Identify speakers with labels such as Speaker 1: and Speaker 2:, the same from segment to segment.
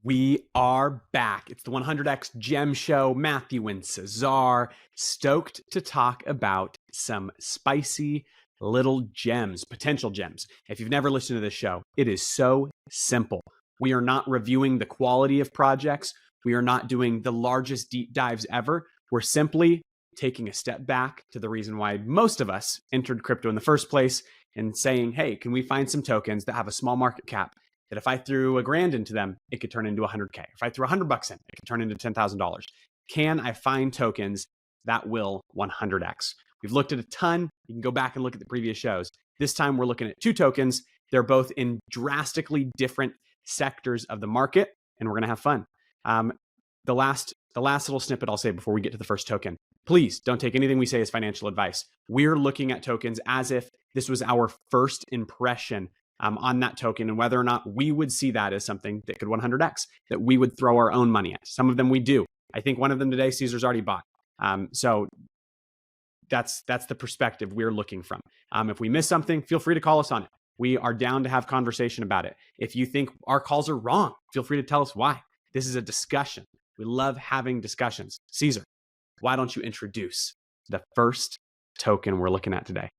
Speaker 1: We are back. It's the 100x Gem Show. Matthew and Cesar, stoked to talk about some spicy little gems, potential gems. If you've never listened to this show, it is so simple. We are not reviewing the quality of projects. We are not doing the largest deep dives ever. We're simply taking a step back to the reason why most of us entered crypto in the first place and saying, hey, can we find some tokens that have a small market cap that if I threw $1,000 into them, it could turn into 100K. If I threw $100 in, it could turn into $10,000. Can I find tokens that will 100x? We've looked at a ton. You can go back and look at the previous shows. This time we're looking at two tokens. They're both in drastically different sectors of the market, and we're going to have fun. The last little snippet I'll say before we get to the first token. Please don't take anything we say as financial advice. We're looking at tokens as if this was our first impression on that token and whether or not we would see that as something that could 100x, that we would throw our own money at. Some of them we do. I think one of them today, Caesar's already bought. So that's the perspective we're looking from. If we miss something, feel free to call us on it. We are down to have conversation about it. If you think our calls are wrong, feel free to tell us why. This is a discussion. We love having discussions. Caesar, why don't you introduce the first token we're looking at today?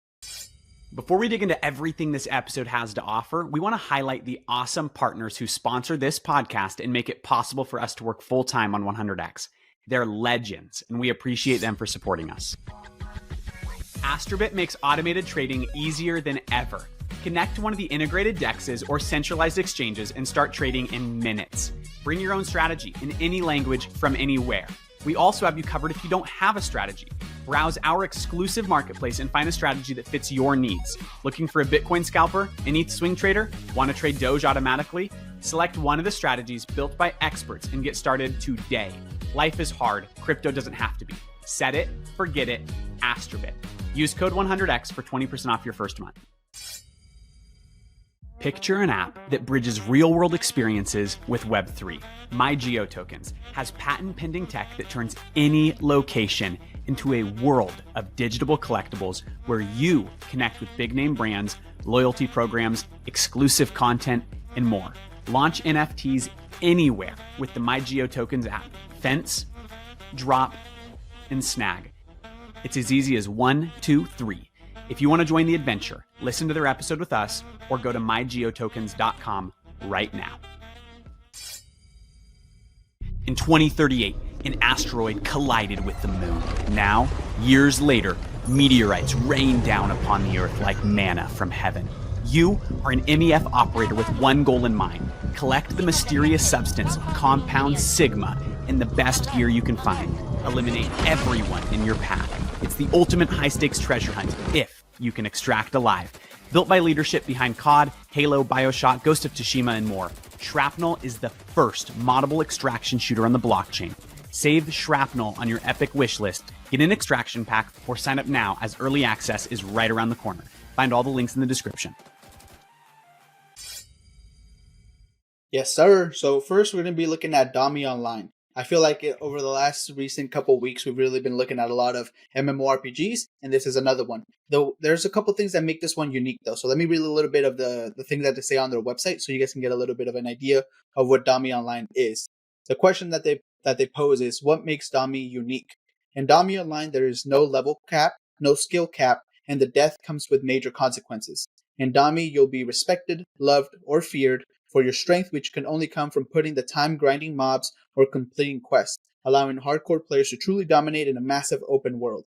Speaker 1: Before we dig into everything this episode has to offer, we want to highlight the awesome partners who sponsor this podcast and make it possible for us to work full-time on 100x. They're legends, and we appreciate them for supporting us. Astrobit makes automated trading easier than ever. Connect to one of the integrated DEXs or centralized exchanges and start trading in minutes. Bring your own strategy in any language from anywhere. We also have you covered if you don't have a strategy. Browse our exclusive marketplace and find a strategy that fits your needs. Looking for a Bitcoin scalper, an ETH swing trader? Want to trade Doge automatically? Select one of the strategies built by experts and get started today. Life is hard. Crypto doesn't have to be. Set it, forget it, Astrobit. Use code 100x for 20% off your first month. Picture an app that bridges real-world experiences with Web3. MyGeoTokens has patent-pending tech that turns any location into a world of digital collectibles where you connect with big-name brands, loyalty programs, exclusive content, and more. Launch NFTs anywhere with the MyGeoTokens app. Fence, drop, and snag. It's as easy as 1, 2, 3. If you want to join the adventure, listen to their episode with us or go to mygeotokens.com right now. In 2038, an asteroid collided with the moon. Now, years later, meteorites rain down upon the Earth like manna from heaven. You are an MEF operator with one goal in mind. Collect the mysterious substance, compound Sigma, in the best gear you can find. Eliminate everyone in your path. It's the ultimate high-stakes treasure hunt, if you can extract alive. Built by leadership behind COD, Halo, BioShock, Ghost of Tsushima, and more, Shrapnel is the first moddable extraction shooter on the blockchain. Save Shrapnel on your epic wish list, get an extraction pack, or sign up now as early access is right around the corner. Find all the links in the description.
Speaker 2: Yes, sir. So first, we're going to be looking at Domi Online. I feel like over the last recent couple of weeks, we've really been looking at a lot of MMORPGs, and this is another one. Though there's a couple things that make this one unique, though. So let me read a little bit of the things that they say on their website so you guys can get a little bit of an idea of what Domi Online is. The question that they pose is, what makes Domi unique? In Domi Online, there is no level cap, no skill cap, and the death comes with major consequences. In Domi, you'll be respected, loved, or feared for your strength, which can only come from putting the time grinding mobs or completing quests, allowing hardcore players to truly dominate in a massive open world.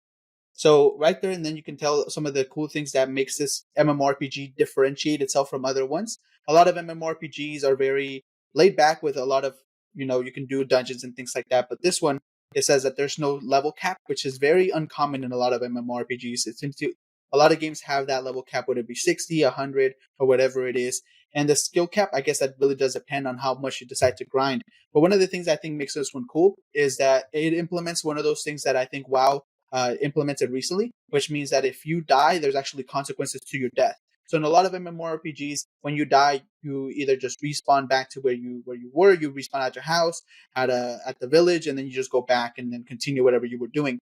Speaker 2: So right there, and then you can tell some of the cool things that makes this MMORPG differentiate itself from other ones. A lot of MMORPGs are very laid back with a lot of, you can do dungeons and things like that. But this one, it says that there's no level cap, which is very uncommon in a lot of MMORPGs. It seems to, a lot of games have that level cap, whether it be 60, 100, or whatever it is. And the skill cap, I guess that really does depend on how much you decide to grind. But one of the things I think makes this one cool is that it implements one of those things that I think WoW implemented recently, which means that if you die, there's actually consequences to your death. So in a lot of MMORPGs, when you die, you either just respawn back to where you were, you respawn at your house, at the village, and then you just go back and then continue whatever you were doing.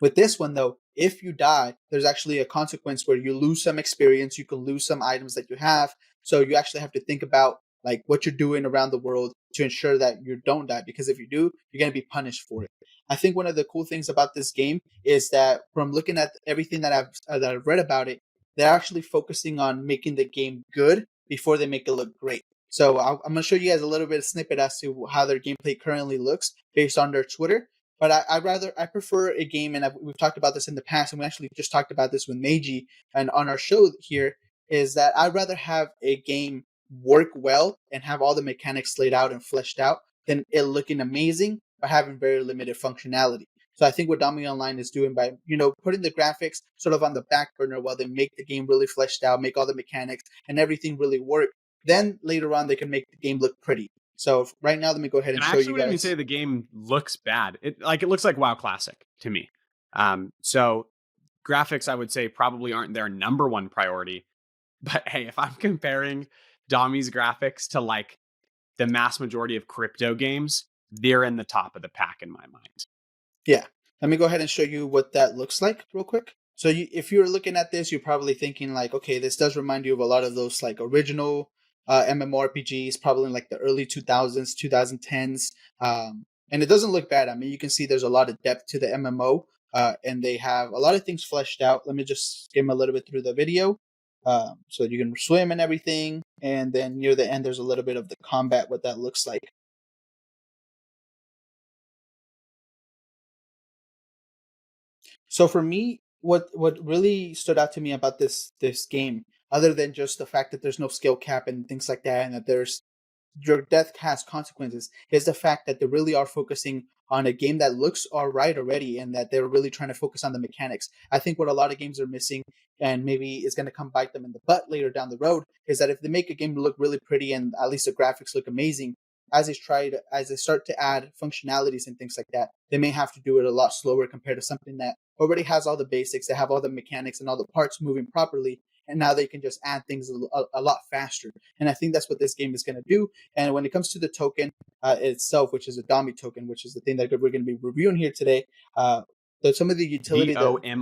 Speaker 2: With this one, though, if you die, there's actually a consequence where you lose some experience, you can lose some items that you have. So you actually have to think about like what you're doing around the world to ensure that you don't die, because if you do, you're going to be punished for it. I think one of the cool things about this game is that from looking at everything that I've read about it, they're actually focusing on making the game good before they make it look great. So I'm going to show you guys a little bit of snippet as to how their gameplay currently looks based on their Twitter. But I prefer a game, and we've talked about this in the past, and we actually just talked about this with Meiji and on our show here, is that I'd rather have a game work well and have all the mechanics laid out and fleshed out than it looking amazing but having very limited functionality. So I think what Domi Online is doing by, putting the graphics sort of on the back burner while they make the game really fleshed out, make all the mechanics and everything really work, then later on they can make the game look pretty. So right now, let me go ahead and show you guys.
Speaker 1: I actually wouldn't even say the game looks bad. It looks like WoW Classic to me. So graphics, I would say, probably aren't their number one priority. But hey, if I'm comparing Domi's graphics to like the mass majority of crypto games, they're in the top of the pack in my mind.
Speaker 2: Yeah. Let me go ahead and show you what that looks like real quick. So if you're looking at this, you're probably thinking like, okay, this does remind you of a lot of those like original MMORPGs, probably in like the early 2000s, 2010s. And it doesn't look bad. I mean, you can see there's a lot of depth to the MMO, and they have a lot of things fleshed out. Let me just skim a little bit through the video. So you can swim and everything. And then near the end, there's a little bit of the combat, what that looks like. So for me, what really stood out to me about this game, other than just the fact that there's no skill cap and things like that, and that there's your death has consequences, is the fact that they really are focusing on a game that looks all right already, and that they're really trying to focus on the mechanics. I think what a lot of games are missing, and maybe is going to come bite them in the butt later down the road, is that if they make a game look really pretty and at least the graphics look amazing, as they start to add functionalities and things like that, they may have to do it a lot slower compared to something that already has all the basics, they have all the mechanics and all the parts moving properly, and now they can just add things a lot faster. And I think that's what this game is going to do. And when it comes to the token itself, which is a Domi token, which is the thing that we're going to be reviewing here today, some of the utility
Speaker 1: Domi.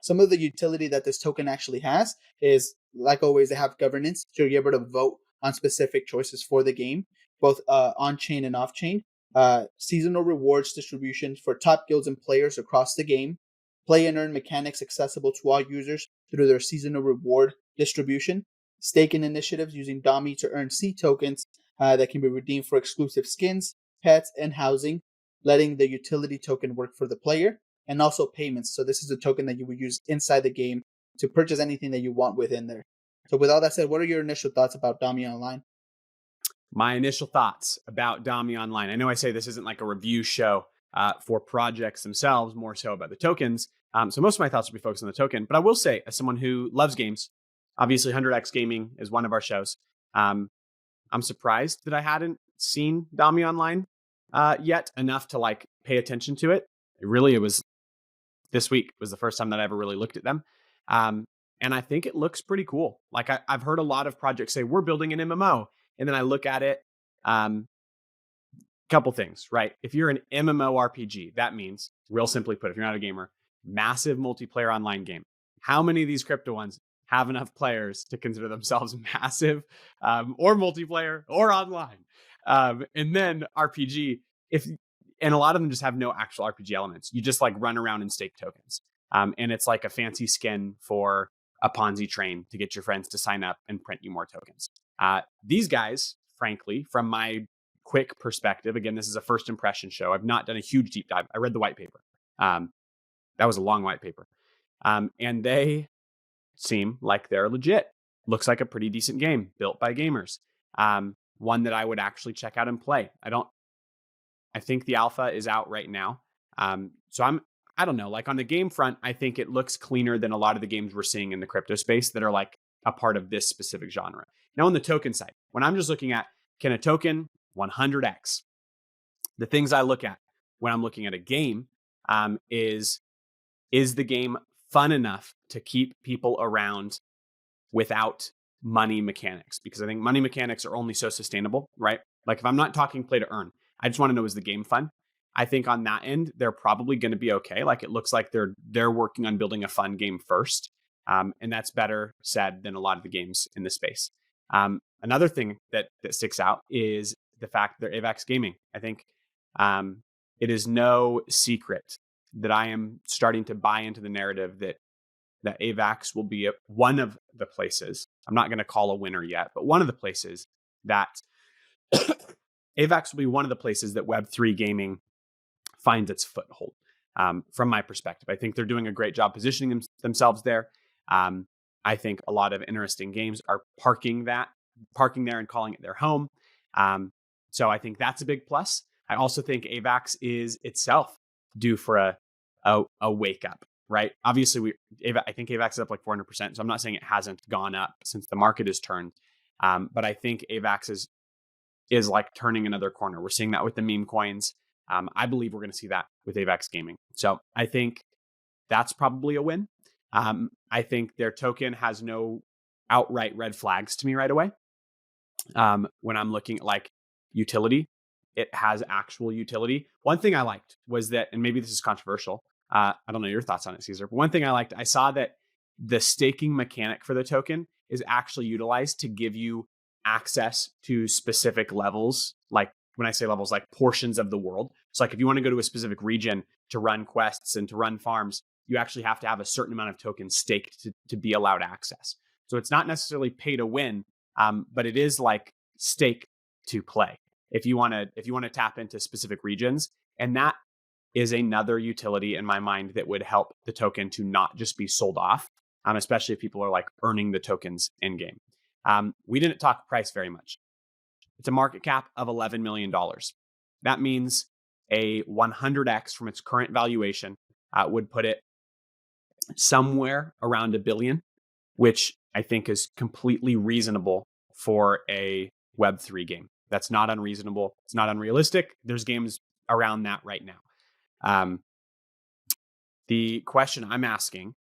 Speaker 2: Some of the utility that this token actually has is, like always, they have governance, so you're able to vote on specific choices for the game, both on-chain and off-chain. Seasonal rewards distribution for top guilds and players across the game. Play and earn mechanics accessible to all users through their seasonal reward distribution. Staking initiatives using Domi to earn C tokens that can be redeemed for exclusive skins, pets, and housing, letting the utility token work for the player. And also payments. So this is a token that you would use inside the game to purchase anything that you want within there. So with all that said, what are your initial thoughts about Domi Online?
Speaker 1: My initial thoughts about Domi Online. I know I say this isn't like a review show for projects themselves, more so about the tokens. So most of my thoughts will be focused on the token. But I will say, as someone who loves games, obviously 100x Gaming is one of our shows. I'm surprised that I hadn't seen Domi Online yet enough to like pay attention to it. It was this week was the first time that I ever really looked at them. And I think it looks pretty cool. Like I've heard a lot of projects say, we're building an MMO. And then I look at it, couple things, right? If you're an MMORPG, that means, real simply put, if you're not a gamer, massive multiplayer online game. How many of these crypto ones have enough players to consider themselves massive or multiplayer or online? And then RPG, and a lot of them just have no actual RPG elements. You just like run around and stake tokens. And it's like a fancy skin for a Ponzi train to get your friends to sign up and print you more tokens. These guys, frankly, from my quick perspective, again, this is a first impression show. I've not done a huge deep dive. I read the white paper. That was a long white paper. And they seem like they're legit. Looks like a pretty decent game built by gamers. One that I would actually check out and play. I think the alpha is out right now. So I don't know, like on the game front, I think it looks cleaner than a lot of the games we're seeing in the crypto space that are like a part of this specific genre. Now on the token side, when I'm just looking at, can a token 100x? The things I look at when I'm looking at a game is the game fun enough to keep people around without money mechanics? Because I think money mechanics are only so sustainable, right? Like if I'm not talking play to earn, I just want to know, is the game fun? I think on that end, they're probably going to be okay. Like it looks like they're working on building a fun game first. And that's better said than a lot of the games in the space. Another thing that sticks out is the fact that AVAX Gaming. I think it is no secret that I am starting to buy into the narrative that AVAX will be one of the places. I'm not going to call a winner yet, but one of the places that AVAX will be one of the places that Web3 gaming finds its foothold. From my perspective, I think they're doing a great job positioning themselves there. I think a lot of interesting games are parking there and calling it their home. So I think that's a big plus. I also think AVAX is itself due for a wake up, right? Obviously, I think AVAX is up like 400%. So I'm not saying it hasn't gone up since the market has turned, but I think AVAX is like turning another corner. We're seeing that with the meme coins. I believe we're going to see that with AVAX Gaming. So I think that's probably a win. I think their token has no outright red flags to me right away. When I'm looking at like utility, it has actual utility. One thing I liked was that, and maybe this is controversial. I don't know your thoughts on it, Caesar. But one thing I liked, I saw that the staking mechanic for the token is actually utilized to give you access to specific levels. Like when I say levels, like portions of the world. So like if you want to go to a specific region to run quests and to run farms, you actually have to have a certain amount of tokens staked to be allowed access. So it's not necessarily pay to win, but it is like stake to play if you want to tap into specific regions. And that is another utility in my mind that would help the token to not just be sold off, especially if people are like earning the tokens in game. We didn't talk price very much. It's a market cap of $11 million. That means a 100x from its current valuation would put it somewhere around $1 billion, which I think is completely reasonable for a Web3 game. That's not unreasonable. It's not unrealistic. There's games around that right now. The question I'm asking,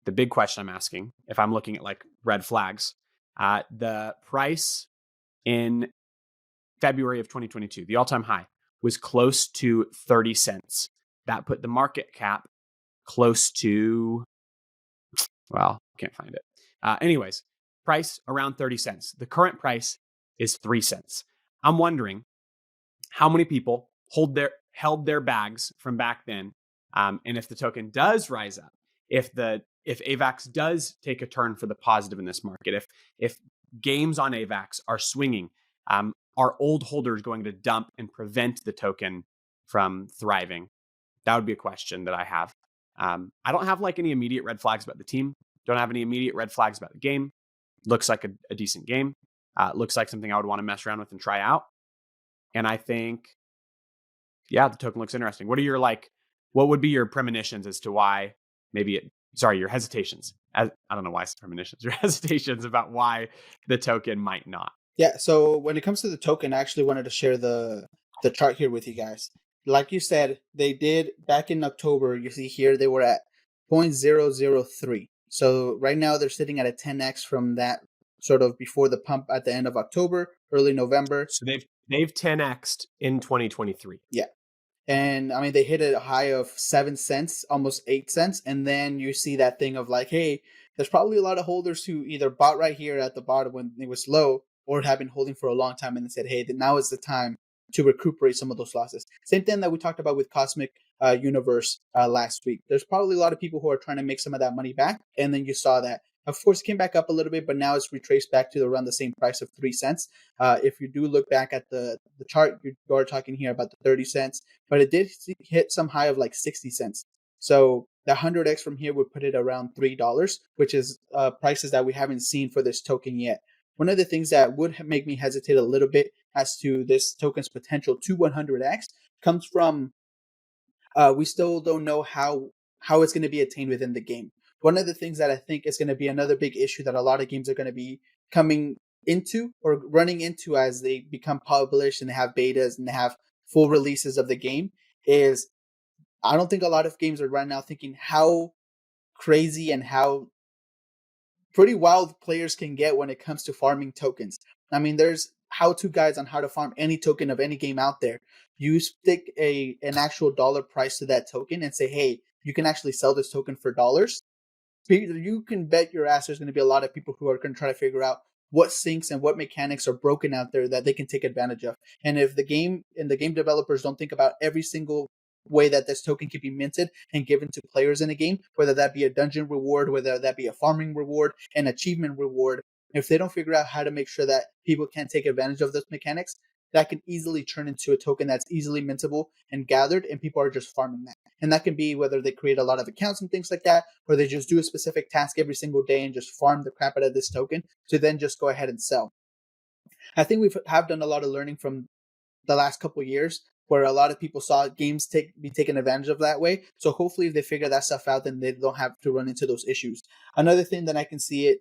Speaker 1: the big question I'm asking, if I'm looking at like red flags, the price in February of 2022, the all-time high, was close to 30 cents. That put the market cap close to, well, can't find it. Anyways, price around 30 cents. The current price is 3 cents. I'm wondering how many people held their bags from back then. And if the token does rise up, if AVAX does take a turn for the positive in this market, if games on AVAX are swinging, are old holders going to dump and prevent the token from thriving? That would be a question that I have. I don't have like any immediate red flags about the team. Don't have any immediate red flags about the game. Looks like a decent game. Looks like something I would want to mess around with and try out. And I think, yeah, the token looks interesting. What would be your premonitions as to why your hesitations. I don't know why it's premonitions, your hesitations about why the token might not.
Speaker 2: Yeah, so when it comes to the token, I actually wanted to share the chart here with you guys. Like you said, they did back in October, you see here, they were at 0.003. So right now they're sitting at a 10x from that sort of before the pump at the end of October, early November.
Speaker 1: So they've 10x'd in 2023.
Speaker 2: Yeah. And I mean, they hit a high of 7 cents, almost 8 cents. And then you see that thing of like, hey, there's probably a lot of holders who either bought right here at the bottom when it was low or have been holding for a long time and they said, hey, now is the time to recuperate some of those losses. Same thing that we talked about with Cosmic Universe last week. There's probably a lot of people who are trying to make some of that money back. And then you saw that. Of course, it came back up a little bit, but now it's retraced back to around the same price of 3 cents. If you do look back at the chart, you are talking here about the 30 cents, but it did hit some high of like 60 cents. So the 100x from here would put it around $3, which is prices that we haven't seen for this token yet. One of the things that would make me hesitate a little bit as to this token's potential to 100x comes from we still don't know how it's going to be attained within the game. One of the things that I think is going to be another big issue that a lot of games are going to be coming into or running into as they become published and they have betas and they have full releases of the game is I don't think a lot of games are right now thinking how crazy and how pretty wild players can get when it comes to farming tokens. I mean, there's how-to guides on how to farm any token of any game out there. You stick an actual dollar price to that token and say, hey, you can actually sell this token for dollars. You can bet your ass there's going to be a lot of people who are going to try to figure out what sinks and what mechanics are broken out there that they can take advantage of. And if the game developers don't think about every single way that this token can be minted and given to players in a game, whether that be a dungeon reward, whether that be a farming reward, an achievement reward, if they don't figure out how to make sure that people can take advantage of those mechanics, that can easily turn into a token that's easily mintable and gathered, and people are just farming that. And that can be whether they create a lot of accounts and things like that, or they just do a specific task every single day and just farm the crap out of this token to then just go ahead and sell. I think we have done a lot of learning from the last couple of years where a lot of people saw games be taken advantage of that way. So hopefully if they figure that stuff out, then they don't have to run into those issues. Another thing that I can see it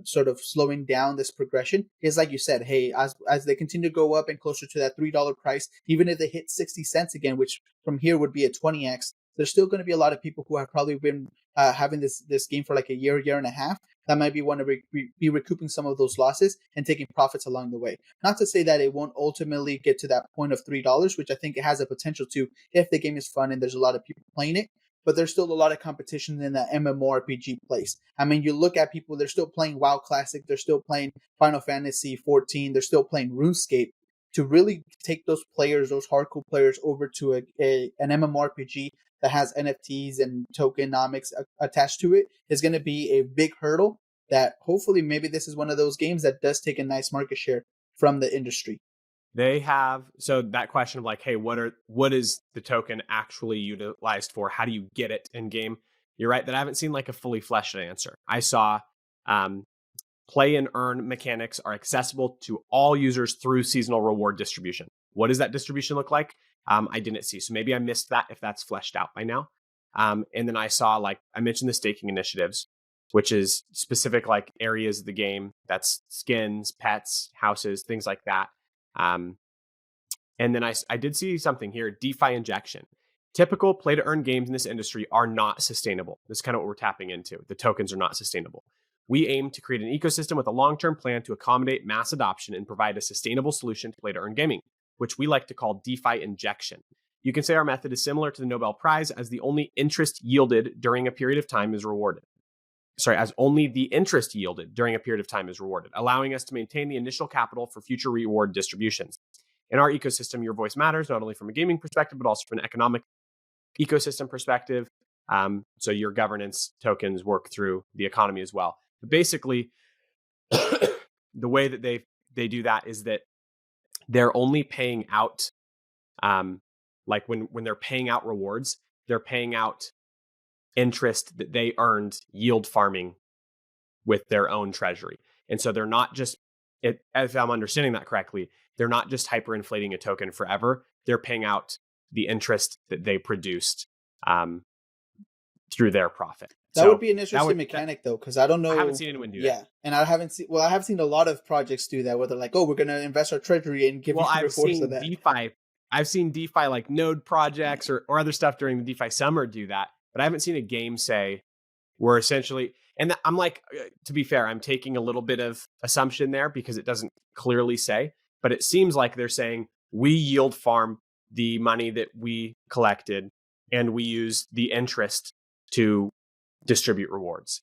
Speaker 2: sort of slowing down this progression is, like you said, hey, as they continue to go up and closer to that $3 price, even if they hit 60 cents again, which from here would be a 20x, there's still going to be a lot of people who have probably been having this game for like a year and a half that might be want to be recouping some of those losses and taking profits along the way. Not to say that it won't ultimately get to that point of $3, which I think it has a potential to if the game is fun and there's a lot of people playing it. But there's still a lot of competition in that MMORPG place. I mean, you look at people, they're still playing WoW Classic, they're still playing Final Fantasy 14, they're still playing RuneScape. To really take those players, those hardcore players, over to an MMORPG that has NFTs and tokenomics attached to it is going to be a big hurdle that hopefully maybe this is one of those games that does take a nice market share from the industry.
Speaker 1: They have, so that question of like, hey, what is the token actually utilized for? How do you get it in game? You're right that I haven't seen like a fully fleshed answer. I saw play and earn mechanics are accessible to all users through seasonal reward distribution. What does that distribution look like? I didn't see. So maybe I missed that if that's fleshed out by now. And then I saw, like I mentioned, the staking initiatives, which is specific like areas of the game. That's skins, pets, houses, things like that. And then I did see something here, DeFi injection. Typical play to earn games in this industry are not sustainable. This is kind of what we're tapping into. The tokens are not sustainable. We aim to create an ecosystem with a long-term plan to accommodate mass adoption and provide a sustainable solution to play to earn gaming, which we like to call DeFi injection. You can say our method is similar to the Nobel Prize, as the only interest yielded during a period of time is rewarded. As only the interest yielded during a period of time is rewarded, allowing us to maintain the initial capital for future reward distributions. In our ecosystem, your voice matters, not only from a gaming perspective, but also from an economic ecosystem perspective. So your governance tokens work through the economy as well. But basically, the way that they do that is that they're only paying out, like when they're paying out rewards, they're paying out interest that they earned yield farming with their own treasury. And so they're not just, if I'm understanding that correctly, they're not just hyperinflating a token forever. They're paying out the interest that they produced through their profit.
Speaker 2: That would be an interesting mechanic, though, because I don't know.
Speaker 1: I haven't seen anyone do that. Yeah,
Speaker 2: and I haven't seen. Well, I have seen a lot of projects do that, where they're like, "Oh, we're going to invest our treasury and give you rewards of that."
Speaker 1: DeFi. I've seen DeFi like node projects or other stuff during the DeFi summer do that, but I haven't seen a game say we're essentially. And I'm like, to be fair, I'm taking a little bit of assumption there because it doesn't clearly say, but it seems like they're saying we yield farm the money that we collected and we use the interest to distribute rewards.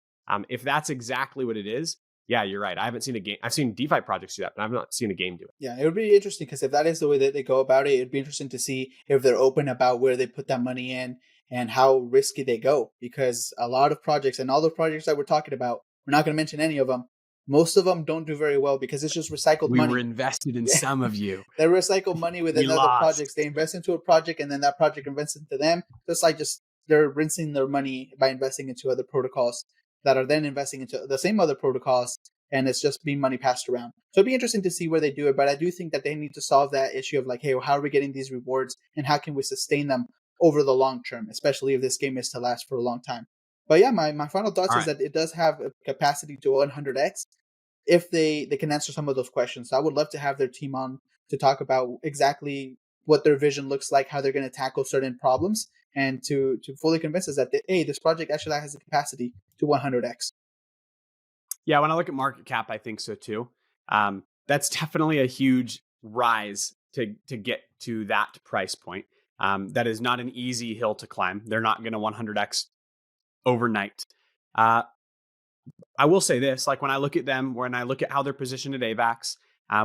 Speaker 1: If that's exactly what it is, yeah, you're right. I haven't seen a game. I've seen DeFi projects do that, but I've not seen a game do it.
Speaker 2: Yeah, it would be interesting because if that is the way that they go about it, it'd be interesting to see if they're open about where they put that money in and how risky they go. Because a lot of projects and all the projects that we're talking about, we're not going to mention any of them. Most of them don't do very well because it's just recycled money.
Speaker 1: We were invested in some of you.
Speaker 2: They recycle money with another projects. They invest into a project and then that project invests into them. Just they're rinsing their money by investing into other protocols that are then investing into the same other protocols, and it's just being money passed around. So it'd be interesting to see where they do it, but I do think that they need to solve that issue of like, hey, well, how are we getting these rewards and how can we sustain them over the long term, especially if this game is to last for a long time. But yeah, my final thoughts is that it does have a capacity to 100x if they can answer some of those questions. So I would love to have their team on to talk about exactly what their vision looks like, how they're going to tackle certain problems, and to fully convince us that, hey, this project actually has the capacity to 100x.
Speaker 1: Yeah, when I look at MarketCap, I think so too. That's definitely a huge rise to get to that price point. That is not an easy hill to climb. They're not going to 100x overnight. I will say this, like when I look at them, when I look at how they're positioned at AVAX,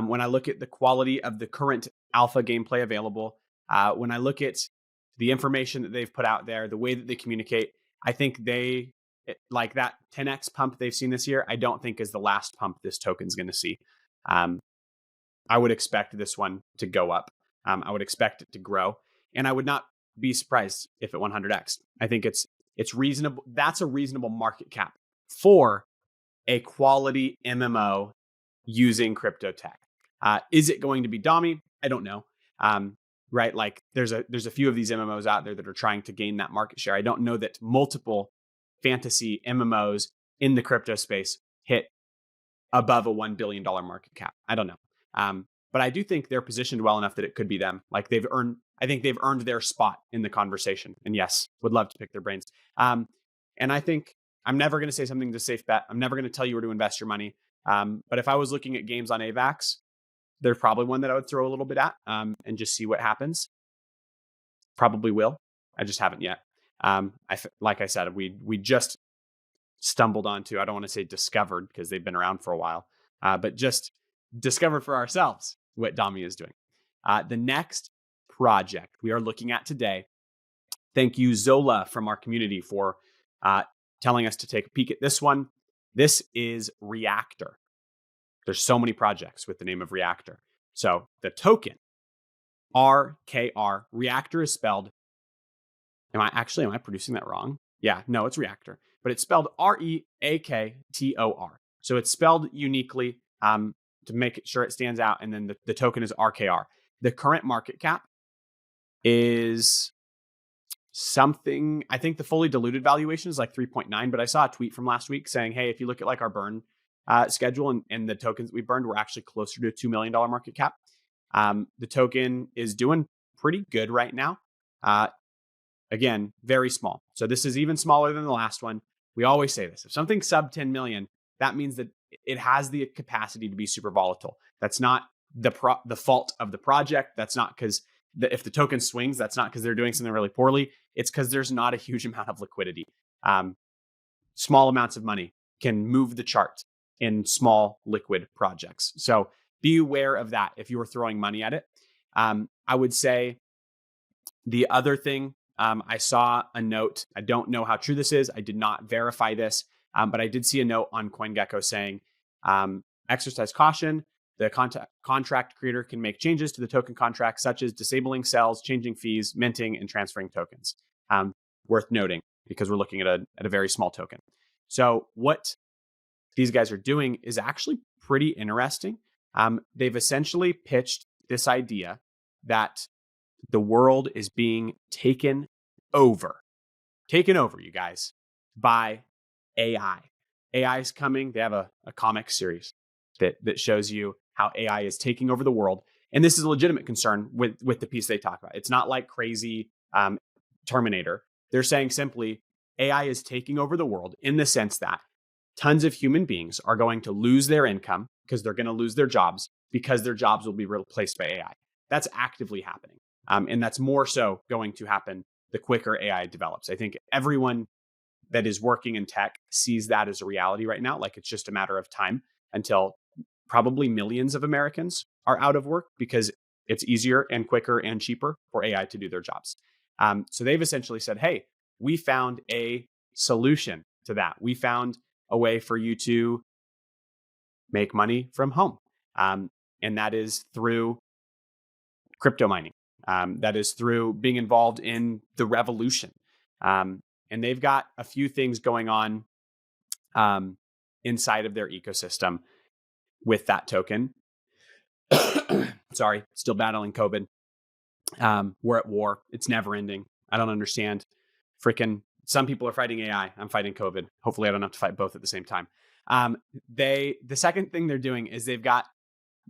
Speaker 1: when I look at the quality of the current alpha gameplay available, when I look at the information that they've put out there, the way that they communicate, I think like that 10x pump they've seen this year, I don't think is the last pump this token's going to see. I would expect this one to go up. I would expect it to grow, and I would not be surprised if it 100x. I think it's reasonable. That's a reasonable market cap for a quality MMO using crypto tech. Is it going to be Domi? I don't know. Right? Like there's a few of these MMOs out there that are trying to gain that market share. I don't know that multiple fantasy MMOs in the crypto space hit above a $1 billion market cap. I don't know. But I do think they're positioned well enough that it could be them. Like I think they've earned their spot in the conversation. And yes, would love to pick their brains. And I think I'm never going to say something to safe bet. I'm never going to tell you where to invest your money. But if I was looking at games on AVAX, there's probably one that I would throw a little bit at and just see what happens. Probably will. I just haven't yet. Like I said, we just stumbled onto, I don't want to say discovered because they've been around for a while, but just discovered for ourselves what Domi is doing. The next project we are looking at today, thank you Zola from our community for telling us to take a peek at this one. This is Reaktor. There's so many projects with the name of Reaktor. So the token, RKR, Reaktor is spelled, am I producing that wrong? Yeah, no, it's Reaktor, but it's spelled REAKTOR. So it's spelled uniquely to make sure it stands out. And then the token is RKR. The current market cap is something, I think the fully diluted valuation is like 3.9, but I saw a tweet from last week saying, hey, if you look at like our burn schedule and the tokens we burned, we're actually closer to a $2 million market cap. The token is doing pretty good right now. Again, very small. So this is even smaller than the last one. We always say this. If something's sub 10 million, that means that it has the capacity to be super volatile. That's not the fault of the project. That's not because if the token swings, that's not because they're doing something really poorly. It's because there's not a huge amount of liquidity. Small amounts of money can move the chart in small liquid projects. So be aware of that if you were throwing money at it. I would say the other thing, I saw a note. I don't know how true this is. I did not verify this, but I did see a note on CoinGecko saying, exercise caution. The contract creator can make changes to the token contract, such as disabling sales, changing fees, minting, and transferring tokens. Worth noting because we're looking at a very small token. So what these guys are doing is actually pretty interesting. They've essentially pitched this idea that the world is being taken over, you guys, by AI. AI is coming. They have a comic series that shows you how AI is taking over the world. And this is a legitimate concern with the piece they talk about. It's not like crazy Terminator. They're saying simply AI is taking over the world in the sense that tons of human beings are going to lose their income because they're going to lose their jobs because their jobs will be replaced by AI. That's actively happening. And that's more so going to happen the quicker AI develops. I think everyone that is working in tech sees that as a reality right now. Like it's just a matter of time until probably millions of Americans are out of work because it's easier and quicker and cheaper for AI to do their jobs. So they've essentially said, hey, we found a solution to that. We found a way for you to make money from home. And that is through crypto mining. That is through being involved in the revolution. And they've got a few things going on inside of their ecosystem with that token. Sorry, still battling COVID. We're at war. It's never ending. I don't understand. Some people are fighting AI. I'm fighting COVID. Hopefully I don't have to fight both at the same time. The second thing they're doing is they've got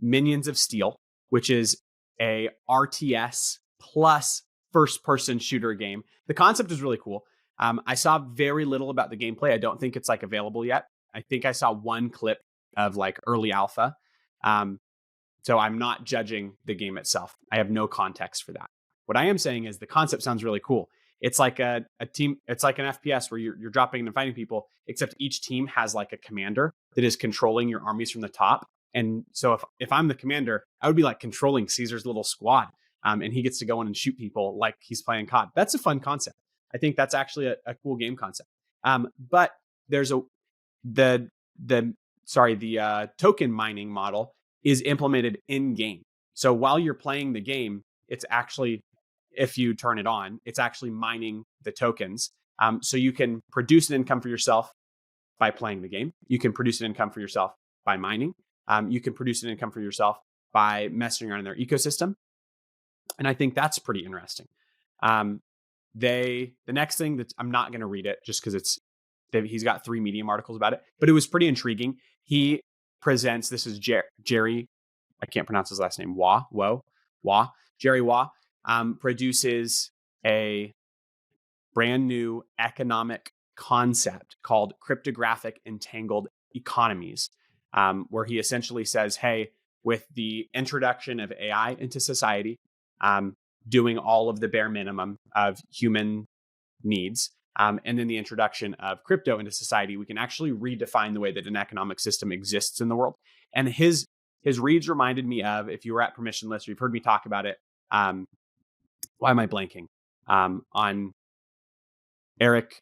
Speaker 1: Minions of Steel, which is a RTS plus first-person shooter game. The concept is really cool. I saw very little about the gameplay. I don't think it's like available yet. I think I saw one clip of like early alpha. So I'm not judging the game itself. I have no context for that. What I am saying is the concept sounds really cool. It's like a team. It's like an FPS where you're dropping in and fighting people, except each team has like a commander that is controlling your armies from the top. And so if I'm the commander, I would be like controlling Caesar's little squad, and he gets to go in and shoot people like he's playing COD. That's a fun concept. I think that's actually a cool game concept. But there's the token mining model is implemented in game. So while you're playing the game, it's actually, if you turn it on, it's actually mining the tokens. So you can produce an income for yourself by playing the game. You can produce an income for yourself by mining. You can produce an income for yourself by messing around in their ecosystem. And I think that's pretty interesting. The next thing that I'm not going to read it just because he's got 3 Medium articles about it, but it was pretty intriguing. He presents, this is Jerry, I can't pronounce his last name, Jerry Wah, produces a brand new economic concept called cryptographic entangled economies, where he essentially says, hey, with the introduction of AI into society, doing all of the bare minimum of human needs, and then the introduction of crypto into society, we can actually redefine the way that an economic system exists in the world. And his reads reminded me of, if you were at Permissionless, or you've heard me talk about it, why am I blanking? On Eric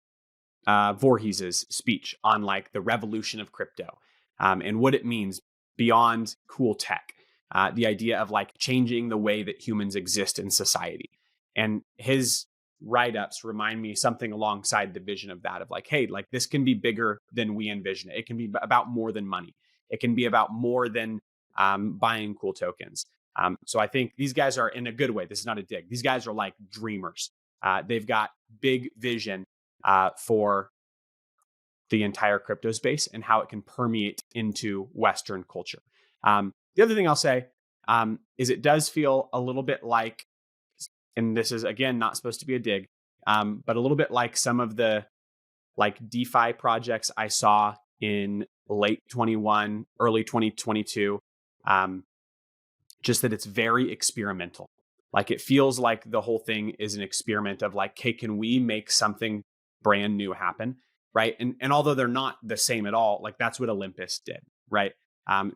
Speaker 1: Voorhees's speech on like the revolution of crypto, and what it means beyond cool tech. The idea of like changing the way that humans exist in society. And his write-ups remind me something alongside the vision of that, of like, hey, like this can be bigger than we envision it. It can be about more than money. It can be about more than buying cool tokens. So I think these guys are, in a good way, this is not a dig, these guys are like dreamers. They've got big vision for the entire crypto space and how it can permeate into Western culture. The other thing I'll say is it does feel a little bit like, and this is again not supposed to be a dig, but a little bit like some of the like DeFi projects I saw in late 21, early 2022. Just that it's very experimental. Like it feels like the whole thing is an experiment of like, hey, can we make something brand new happen? Right. And although they're not the same at all, like that's what Olympus did. Right.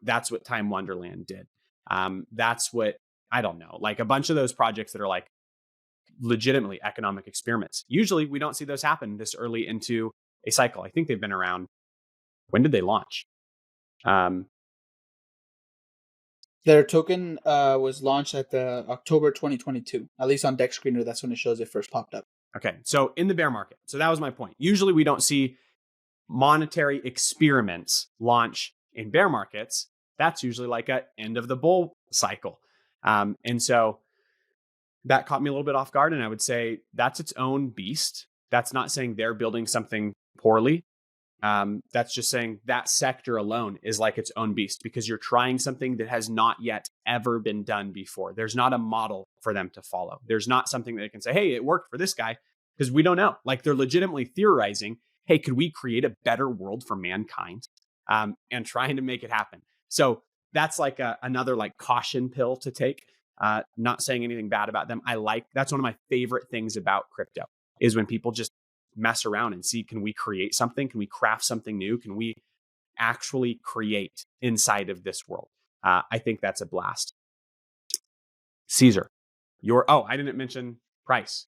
Speaker 1: That's what Time Wonderland did. That's what, I don't know, like a bunch of those projects that are like legitimately economic experiments. Usually we don't see those happen this early into a cycle. I think they've been around. When did they launch?
Speaker 2: Their token was launched at the October 2022. At least on Deck Screener, that's when it shows it first popped up.
Speaker 1: Okay, so in the bear market. So that was my point. Usually we don't see monetary experiments launch in bear markets. That's usually like a end of the bull cycle. And so that caught me a little bit off guard. And I would say that's its own beast. That's not saying they're building something poorly. That's just saying that sector alone is like its own beast because you're trying something that has not yet ever been done before. There's not a model for them to follow. There's not something that they can say, hey, it worked for this guy, because we don't know. Like they're legitimately theorizing, hey, could we create a better world for mankind? And trying to make it happen. So that's like another like caution pill to take. Not saying anything bad about them. That's one of my favorite things about crypto is when people just mess around and see, can we create something? Can we craft something new? Can we actually create inside of this world? I think that's a blast. Caesar, I didn't mention price.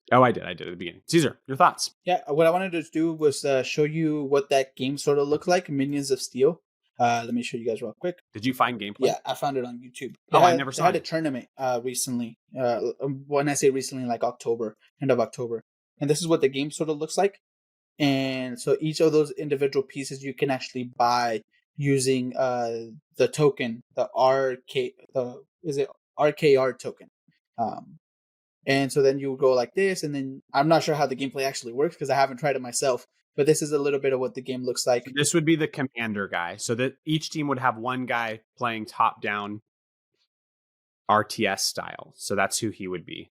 Speaker 1: Oh, I did at the beginning. Caesar, your thoughts?
Speaker 2: Yeah, what I wanted to do was show you what that game sort of looked like, Minions of Steel. Let me show you guys real quick.
Speaker 1: Did you find gameplay?
Speaker 2: Yeah, I found it on YouTube.
Speaker 1: I never saw it.
Speaker 2: They had a tournament recently. When I say recently, like end of October. And this is what the game sort of looks like. And so each of those individual pieces you can actually buy using the token, the RKR token. And so then you would go like this, and then I'm not sure how the gameplay actually works because I haven't tried it myself. But this is a little bit of what the game looks like.
Speaker 1: This would be the commander guy. So that each team would have one guy playing top-down RTS style. So that's who he would be.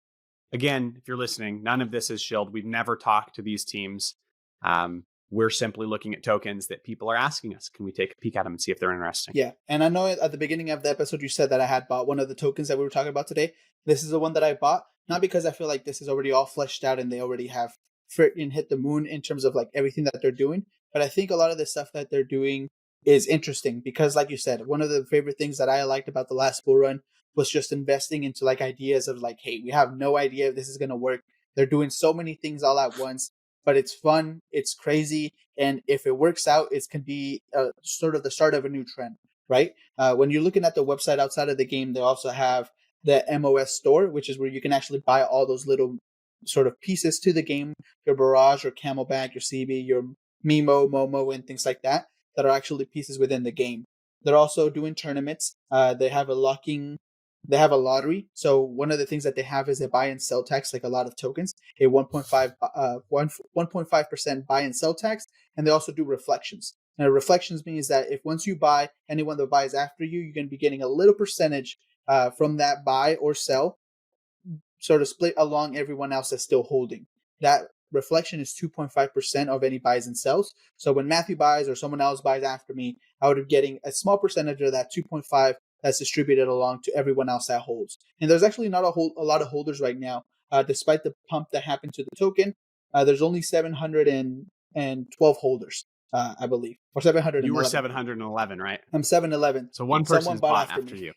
Speaker 1: Again, if you're listening, none of this is shilled. We've never talked to these teams. We're simply looking at tokens that people are asking us. Can we take a peek at them and see if they're interesting?
Speaker 2: Yeah. And I know at the beginning of the episode, you said that I had bought one of the tokens that we were talking about today. This is the one that I bought. Not because I feel like this is already all fleshed out and they already have freaking hit the moon in terms of like everything that they're doing, but I think a lot of the stuff that they're doing is interesting because, like you said, one of the favorite things that I liked about the last bull run was just investing into like ideas of like, hey, we have no idea if this is going to work. They're doing so many things all at once, but it's fun, it's crazy, and if it works out, it can be sort of the start of a new trend, right? When you're looking at the website outside of the game, they also have the MOS store, which is where you can actually buy all those little sort of pieces to the game, your Barrage, your Camelback, your CB, your Mimo, Momo, and things like that, that are actually pieces within the game. They're also doing tournaments. They have a lottery. So one of the things that they have is a buy and sell tax, like a lot of tokens, a 1.5% buy and sell tax. And they also do reflections. Now, reflections means that if once you buy, anyone that buys after you, you're going to be getting a little percentage from that buy or sell, sort of split along everyone else that's still holding. That reflection is 2.5% of any buys and sells. So when Matthew buys or someone else buys after me, I would be getting a small percentage of that 2.5 that's distributed along to everyone else that holds. And there's actually not a lot of holders right now, despite the pump that happened to the token. There's only 712 holders, I believe, or 711.
Speaker 1: You were 711, right?
Speaker 2: I'm 711.
Speaker 1: So one person's bought after you.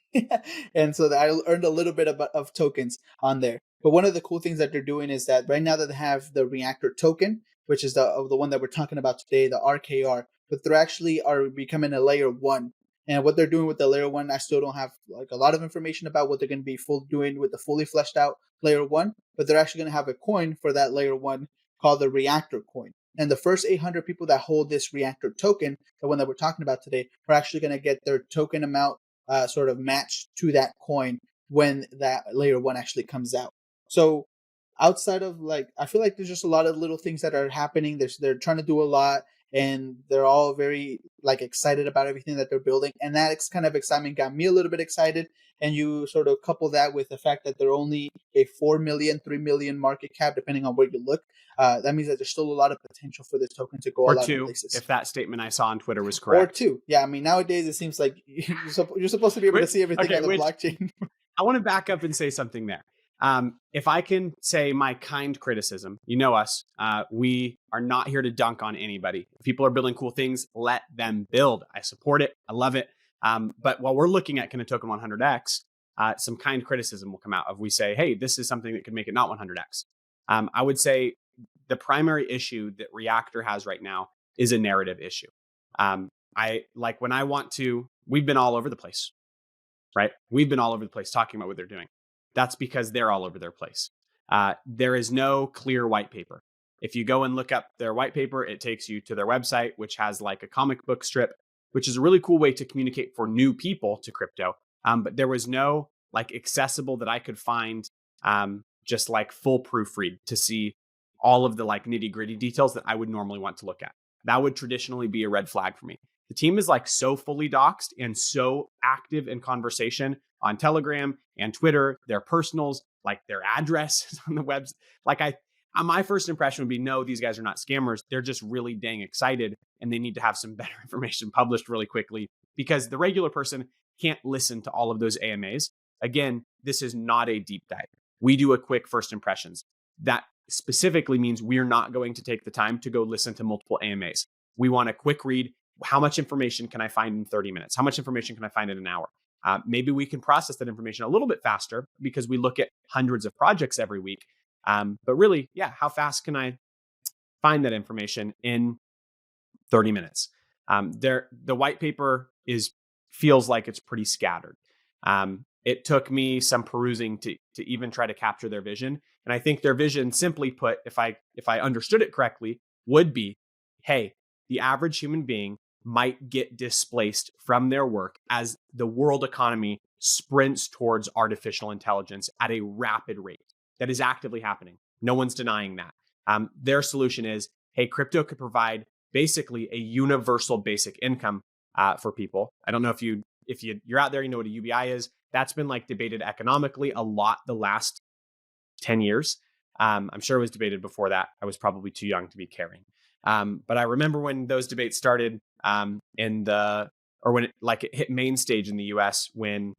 Speaker 2: And so I earned a little bit of tokens on there. But one of the cool things that they're doing is that right now that they have the Reaktor token, which is the one that we're talking about today, the RKR, but they're actually are becoming a layer 1. And what they're doing with the layer 1, I still don't have like a lot of information about what they're going to be doing with the fully fleshed out layer 1, but they're actually going to have a coin for that layer 1 called the Reaktor coin. And the first 800 people that hold this Reaktor token, the one that we're talking about today, are actually going to get their token amount sort of matched to that coin when that layer 1 actually comes out. So outside of like, I feel like there's just a lot of little things that are happening. They're trying to do a lot, and they're all very like excited about everything that they're building. And that kind of excitement got me a little bit excited. And you sort of couple that with the fact that they're only a 4 million, 3 million market cap, depending on where you look. That means that there's still a lot of potential for this token to go a lot of places.
Speaker 1: If that statement I saw on Twitter was correct.
Speaker 2: Or 2. Yeah, I mean, nowadays it seems like you're supposed to be able to see everything on the blockchain.
Speaker 1: I want to back up and say something there. If I can say my kind criticism, you know us, we are not here to dunk on anybody. If people are building cool things, let them build. I support it. I love it. But while we're looking at kind of token 100x, some kind criticism will come out if we say, hey, this is something that could make it not 100x. I would say the primary issue that Reaktor has right now is a narrative issue. We've been all over the place, right? We've been all over the place talking about what they're doing. That's because they're all over their place. There is no clear white paper. If you go and look up their white paper, it takes you to their website, which has like a comic book strip, which is a really cool way to communicate for new people to crypto. But there was no like accessible that I could find just like full proofread to see all of the like nitty gritty details that I would normally want to look at. That would traditionally be a red flag for me. The team is like so fully doxed and so active in conversation on Telegram and Twitter, their personals, like their address on the webs. My first impression would be, no, these guys are not scammers. They're just really dang excited and they need to have some better information published really quickly because the regular person can't listen to all of those AMAs. Again, this is not a deep dive. We do a quick first impressions. That specifically means we're not going to take the time to go listen to multiple AMAs. We want a quick read. How much information can I find in 30 minutes? How much information can I find in an hour? Maybe we can process that information a little bit faster because we look at hundreds of projects every week. But really, how fast can I find that information in 30 minutes? The white paper feels like it's pretty scattered. It took me some perusing to even try to capture their vision. And I think their vision, simply put, if I understood it correctly, would be, hey, the average human being might get displaced from their work as the world economy sprints towards artificial intelligence at a rapid rate. That is actively happening. No one's denying that. Their solution is, hey, crypto could provide basically a universal basic income for people. I don't know if you're out there, you know what a UBI is. That's been like debated economically a lot the last 10 years. I'm sure it was debated before that. I was probably too young to be caring. But I remember when those debates started when it hit main stage in the US when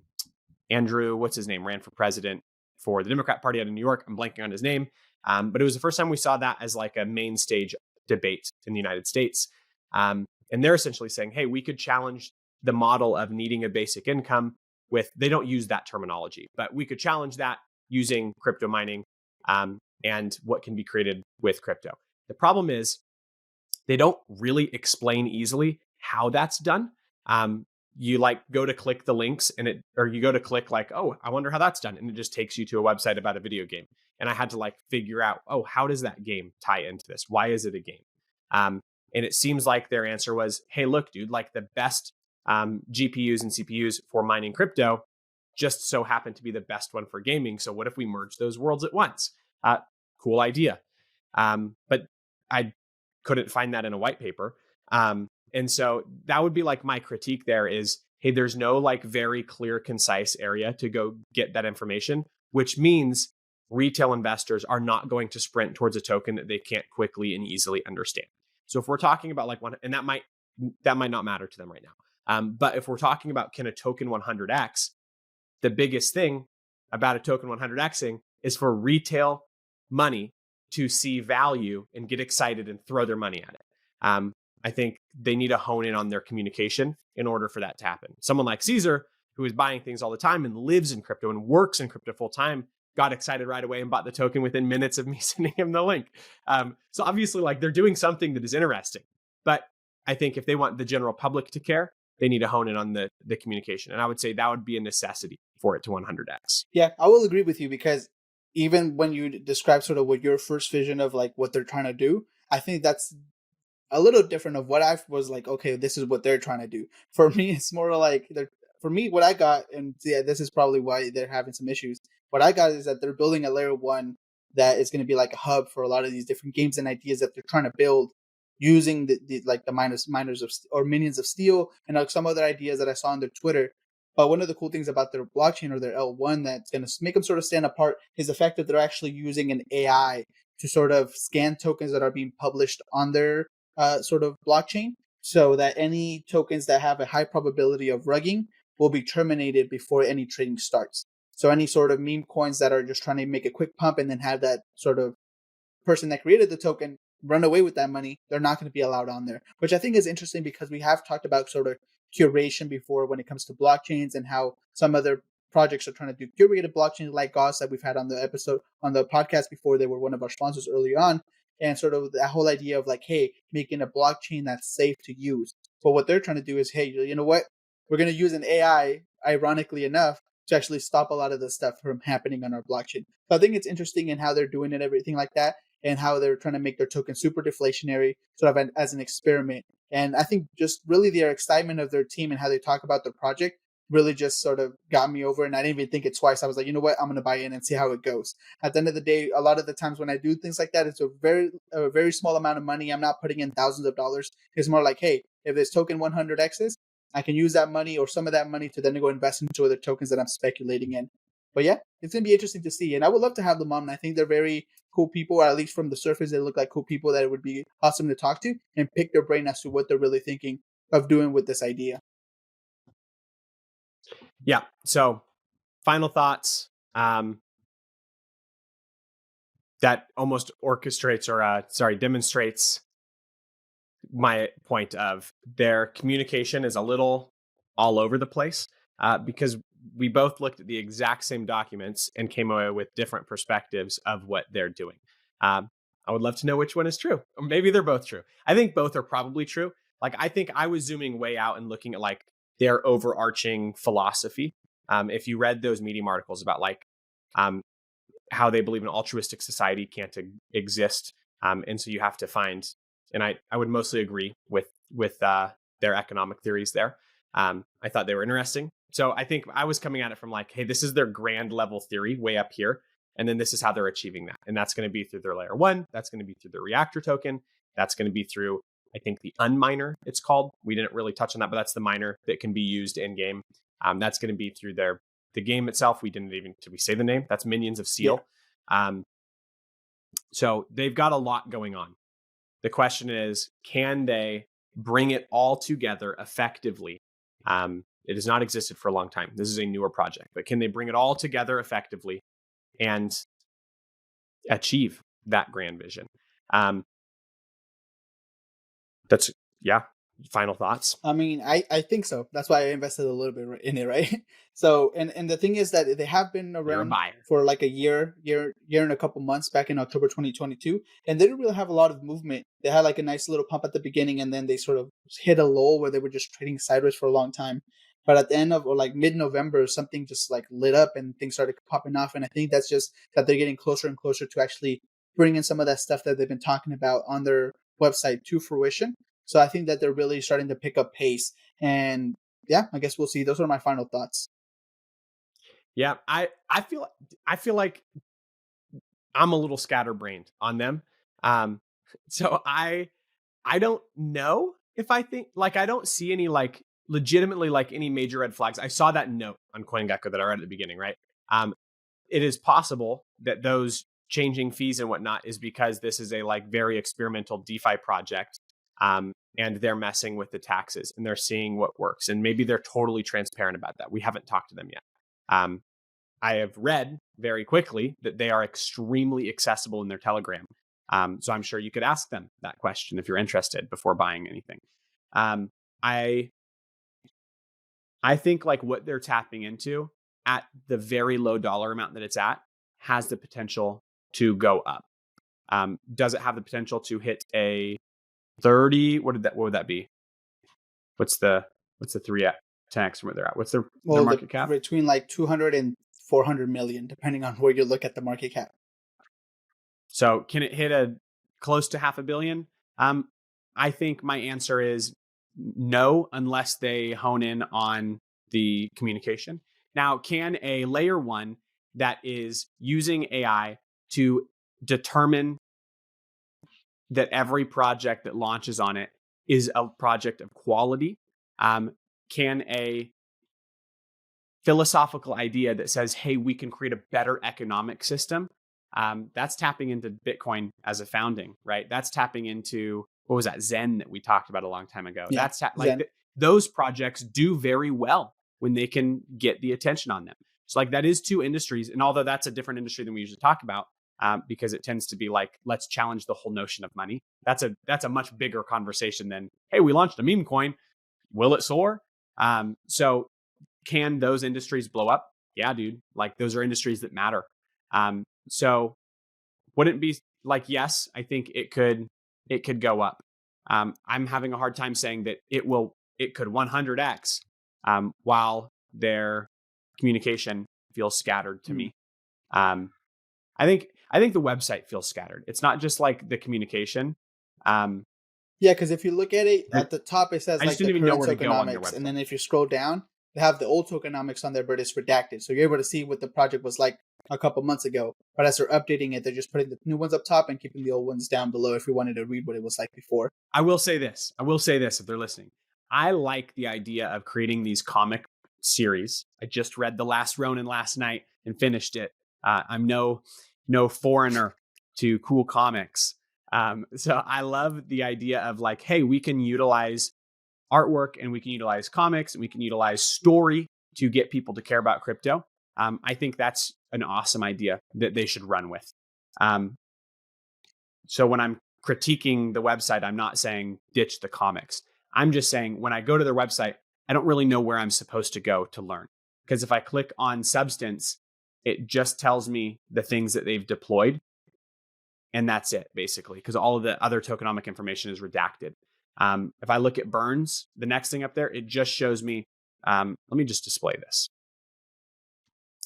Speaker 1: Andrew, what's his name, ran for president for the Democrat Party out of New York. I'm blanking on his name. But it was the first time we saw that as like a main stage debate in the United States. And they're essentially saying, hey, we could challenge the model of needing a basic income with, they don't use that terminology, but we could challenge that using crypto mining and what can be created with crypto. The problem is they don't really explain easily how that's done. You like go to click the links or you go to click like, oh, I wonder how that's done. And it just takes you to a website about a video game. And I had to like figure out, oh, how does that game tie into this? Why is it a game? And it seems like their answer was, hey, look, dude, like the best GPUs and CPUs for mining crypto just so happen to be the best one for gaming. So what if we merge those worlds at once? Cool idea. But I couldn't find that in a white paper. And so that would be like my critique there is, hey, there's no like very clear, concise area to go get that information, which means retail investors are not going to sprint towards a token that they can't quickly and easily understand. So if we're talking about like one, and that might not matter to them right now. But if we're talking about can a token 100x, the biggest thing about a token 100xing is for retail money to see value and get excited and throw their money at it. I think they need to hone in on their communication in order for that to happen. Someone like Caesar, who is buying things all the time and lives in crypto and works in crypto full time, got excited right away and bought the token within minutes of me sending him the link. So obviously, like they're doing something that is interesting. But I think if they want the general public to care, they need to hone in on the communication. And I would say that would be a necessity for it to 100x.
Speaker 2: Yeah, I will agree with you because even when you describe sort of what your first vision of like what they're trying to do, I think that's a little different of what I was like, okay, this is what they're trying to do. For me, it's more like for me, what I got, and yeah, this is probably why they're having some issues. What I got is that they're building a layer one that is going to be like a hub for a lot of these different games and ideas that they're trying to build using the miners of or minions of steel and like some other ideas that I saw on their Twitter. But one of the cool things about their blockchain or their L1 that's going to make them sort of stand apart is the fact that they're actually using an AI to sort of scan tokens that are being published on their sort of blockchain, so that any tokens that have a high probability of rugging will be terminated before any trading starts. So any sort of meme coins that are just trying to make a quick pump and then have that sort of person that created the token run away with that money, they're not going to be allowed on there, which I think is interesting because we have talked about sort of curation before when it comes to blockchains and how some other projects are trying to do curated blockchains like Gauss that we've had on the episode on the podcast before. They were one of our sponsors early on, and sort of that whole idea of like, hey, making a blockchain that's safe to use. But what they're trying to do is, hey, you know what? We're going to use an AI, ironically enough, to actually stop a lot of this stuff from happening on our blockchain. So I think it's interesting in how they're doing it, everything like that, and how they're trying to make their token super deflationary, sort of as an experiment. And I think just really their excitement of their team and how they talk about the project really just sort of got me over. And I didn't even think it twice. I was like, you know what? I'm going to buy in and see how it goes. At the end of the day, a lot of the times when I do things like that, it's a very small amount of money. I'm not putting in thousands of dollars. It's more like, hey, if this token 100x's, I can use that money or some of that money to then go invest into other tokens that I'm speculating in. But yeah, it's going to be interesting to see. And I would love to have them on. I think they're very cool people, or at least from the surface, they look like cool people that it would be awesome to talk to and pick their brain as to what they're really thinking of doing with this idea.
Speaker 1: Yeah. So final thoughts. That almost orchestrates or demonstrates my point of their communication is a little all over the place because we both looked at the exact same documents and came away with different perspectives of what they're doing. I would love to know which one is true. Or maybe they're both true. I think both are probably true. Like, I think I was zooming way out and looking at like their overarching philosophy. If you read those Medium articles about like how they believe an altruistic society can't exist. And so you have to find, and I would mostly agree with their economic theories there. I thought they were interesting. So I think I was coming at it from like, hey, this is their grand level theory way up here. And then this is how they're achieving that. And that's going to be through their layer one. That's going to be through their Reaktor token. That's going to be through, I think, the unminer, it's called. We didn't really touch on that, but that's the miner that can be used in game. That's going to be through the game itself. Did we say the name? That's Minions of Steel. Yeah. So they've got a lot going on. The question is, can they bring it all together effectively? It has not existed for a long time. This is a newer project, but can they bring it all together effectively and achieve that grand vision. That's final thoughts.
Speaker 2: I mean, I think so. That's why I invested a little bit in it, right? So, and the thing is that they have been
Speaker 1: You're a
Speaker 2: around
Speaker 1: buyer.
Speaker 2: for like a year and a couple months back in October 2022, and they didn't really have a lot of movement. They had like a nice little pump at the beginning, and then they sort of hit a lull where they were just trading sideways for a long time. But at the end of, or like mid-November, something just like lit up and things started popping off. And I think that's just that they're getting closer and closer to actually bringing some of that stuff that they've been talking about on their website to fruition. So I think that they're really starting to pick up pace. And yeah, I guess we'll see. Those are my final thoughts.
Speaker 1: Yeah, I feel like I'm a little scatterbrained on them. So I don't know if I think, like, I don't see any like legitimately like any major red flags. I saw that note on CoinGecko that I read at the beginning, right? It is possible that those changing fees and whatnot is because this is a like very experimental DeFi project. And they're messing with the taxes and they're seeing what works. And maybe they're totally transparent about that. We haven't talked to them yet. I have read very quickly that they are extremely accessible in their Telegram. So I'm sure you could ask them that question if you're interested before buying anything. I think like what they're tapping into at the very low dollar amount that it's at has the potential to go up. Does it have the potential to hit a 30? What would that be? What's the 3x from where they're at? What's their market cap?
Speaker 2: Between like 200 and 400 million, depending on where you look at the market cap.
Speaker 1: So can it hit a close to $500 million? I think my answer is no, unless they hone in on the communication. Now, can a layer one that is using AI to determine that every project that launches on it is a project of quality? Can a philosophical idea that says, hey, we can create a better economic system? That's tapping into Bitcoin as a founding, right? That's tapping into, what was that, Zen that we talked about a long time ago?
Speaker 2: Yeah,
Speaker 1: That's those projects do very well when they can get the attention on them. So like that is two industries. And although that's a different industry than we usually talk about, because it tends to be like, let's challenge the whole notion of money. That's a much bigger conversation than, hey, we launched a meme coin. Will it soar? So can those industries blow up? Yeah, dude. Like those are industries that matter. So wouldn't be like, yes, I think it could go up. I'm having a hard time saying that it could 100x, while their communication feels scattered to me. I think the website feels scattered. It's not just like the communication.
Speaker 2: Yeah, because if you look at it at the top, it says
Speaker 1: I
Speaker 2: like
Speaker 1: just didn't
Speaker 2: the
Speaker 1: even know
Speaker 2: current
Speaker 1: where to go on their
Speaker 2: tokenomics,
Speaker 1: website.
Speaker 2: and then if you scroll down, they have the old tokenomics on there, but it's redacted, so you're able to see what the project was like a couple months ago. But as they're updating it, they're just putting the new ones up top and keeping the old ones down below if you wanted to read what it was like before.
Speaker 1: I will say this if they're listening. I like the idea of creating these comic series. I just read The Last Ronin last night and finished it. I'm no foreigner to cool comics. So I love the idea of like, hey, we can utilize artwork and we can utilize comics and we can utilize story to get people to care about crypto. I think that's an awesome idea that they should run with. So when I'm critiquing the website, I'm not saying ditch the comics. I'm just saying when I go to their website, I don't really know where I'm supposed to go to learn. Because if I click on Substance, it just tells me the things that they've deployed. And that's it, basically, because all of the other tokenomic information is redacted. If I look at Burns, the next thing up there, it just shows me, let me just display this.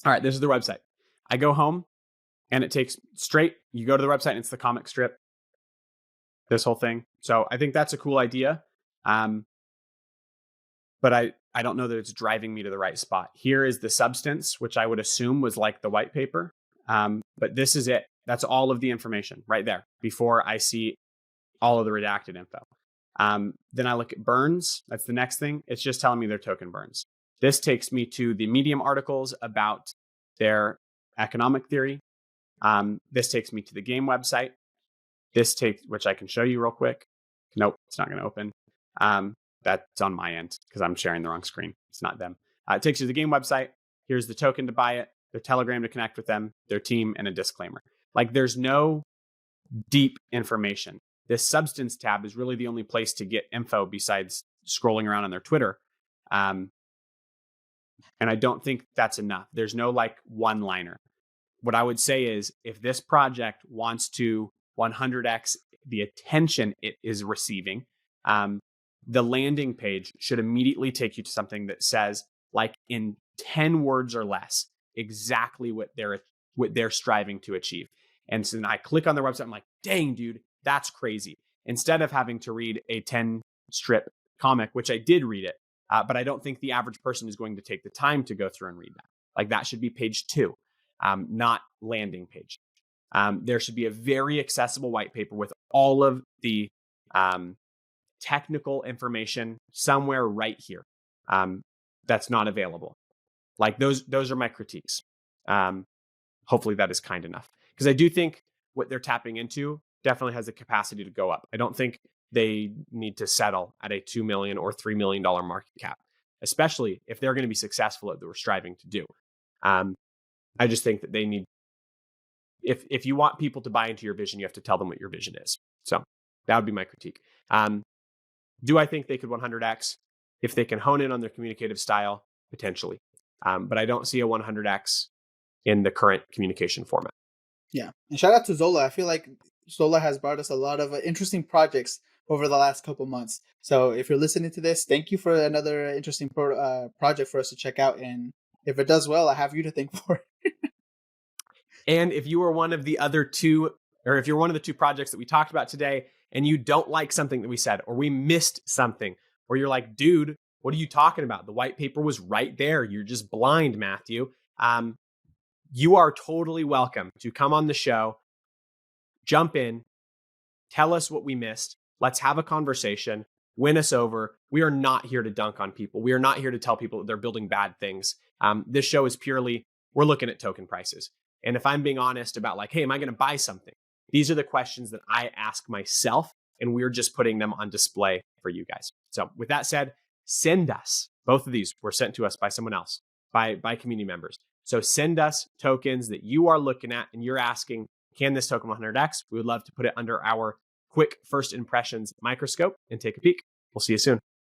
Speaker 1: All right, this is their website. I go home and it takes straight, you go to the website and it's the comic strip, this whole thing. So I think that's a cool idea. But I don't know that it's driving me to the right spot. Here is the Substance, which I would assume was like the white paper. But this is it. That's all of the information right there before I see all of the redacted info. Then I look at Burns. That's the next thing. It's just telling me their token burns. This takes me to the Medium articles about their economic theory. This takes me to the game website. Which I can show you real quick. Nope, it's not going to open. That's on my end because I'm sharing the wrong screen. It's not them. It takes you to the game website. Here's the token to buy it. their Telegram to connect with them, their team, and a disclaimer. Like there's no deep information. This substance tab is really the only place to get info besides scrolling around on their Twitter. And I don't think that's enough. There's no like one-liner. What I would say is if this project wants to 100x the attention it is receiving, the landing page should immediately take you to something that says, like in 10 words or less, exactly what they're striving to achieve. And so then I click on their website. I'm like, dang, dude, that's crazy. Instead of having to read a 10-strip comic, which I did read it, but I don't think the average person is going to take the time to go through and read that. Like that should be page 2, not landing page. There should be a very accessible white paper with all of the technical information somewhere right here that's not available. Like those are my critiques. Hopefully that is kind enough, because I do think what they're tapping into definitely has the capacity to go up. I don't think they need to settle at a $2 million or $3 million market cap, especially if they're going to be successful at what they're striving to do. I just think that they need, if you want people to buy into your vision, you have to tell them what your vision is. So that would be my critique. Do I think they could 100x? If they can hone in on their communicative style, potentially. But I don't see a 100x in the current communication format.
Speaker 2: Yeah. And shout out to Zola. I feel like Zola has brought us a lot of interesting projects over the last couple months. So if you're listening to this, thank you for another interesting project for us to check out. And if it does well, I have you to thank for it.
Speaker 1: And if you were one of the other two, or if you're one of the 2 projects that we talked about today, and you don't like something that we said, or we missed something, or you're like, dude, what are you talking about? The white paper was right there. You're just blind, Matthew. You are totally welcome to come on the show, jump in, tell us what we missed. Let's have a conversation, win us over. We are not here to dunk on people. We are not here to tell people that they're building bad things. This show is purely, we're looking at token prices. And if I'm being honest about like, hey, am I going to buy something? These are the questions that I ask myself, and we're just putting them on display for you guys. So with that said, send us, both of these were sent to us by someone else, by community members. So send us tokens that you are looking at and you're asking, can this token 100x? We would love to put it under our quick first impressions microscope and take a peek. We'll see you soon.